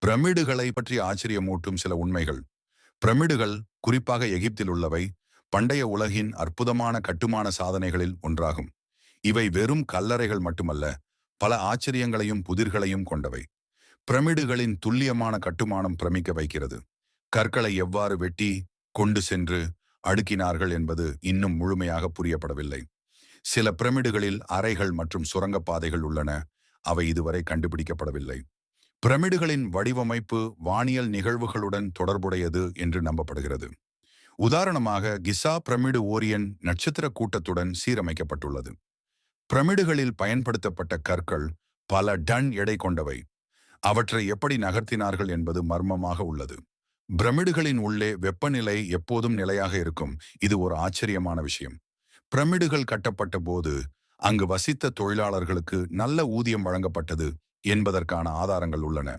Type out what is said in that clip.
பிரமிடுகளை பற்றி ஆச்சரியமூட்டும் சில உண்மைகள். பிரமிடுகள், குறிப்பாக எகிப்தில் உள்ளவை, பண்டைய உலகின் அற்புதமான கட்டுமான சாதனைகளில் ஒன்றாகும். இவை வெறும் கல்லறைகள் மட்டுமல்ல, பல ஆச்சரியங்களையும் புதிர்களையும் கொண்டவை. பிரமிடுகளின் துல்லியமான கட்டுமானம் பிரமிக்க வைக்கிறது. கற்களை எவ்வாறு வெட்டி கொண்டு சென்று அடுக்கினார்கள் என்பது இன்னும் முழுமையாக புரியப்படவில்லை. சில பிரமிடுகளில் அறைகள் மற்றும் சுரங்கப்பாதைகள் உள்ளன. அவை இதுவரை கண்டுபிடிக்கப்படவில்லை. பிரமிடுகளின் வடிவமைப்பு வானியல் நிகழ்வுகளுடன் தொடர்புடையது என்று நம்பப்படுகிறது. உதாரணமாக, கிசா பிரமிடு ஓரியன் நட்சத்திர கூட்டத்துடன் சீரமைக்கப்பட்டுள்ளது. பிரமிடுகளில் பயன்படுத்தப்பட்ட கற்கள் பல டன் எடை கொண்டவை. அவற்றை எப்படி நகர்த்தினார்கள் என்பது மர்மமாக உள்ளது. பிரமிடுகளின் உள்ளே வெப்பநிலை எப்போதும் நிலையாக இருக்கும். இது ஒரு ஆச்சரியமான விஷயம். பிரமிடுகள் கட்டப்பட்ட போது அங்கு வசித்த தொழிலாளர்களுக்கு நல்ல ஊதியம் வழங்கப்பட்டது என்பதற்கான ஆதாரங்கள் உள்ளன.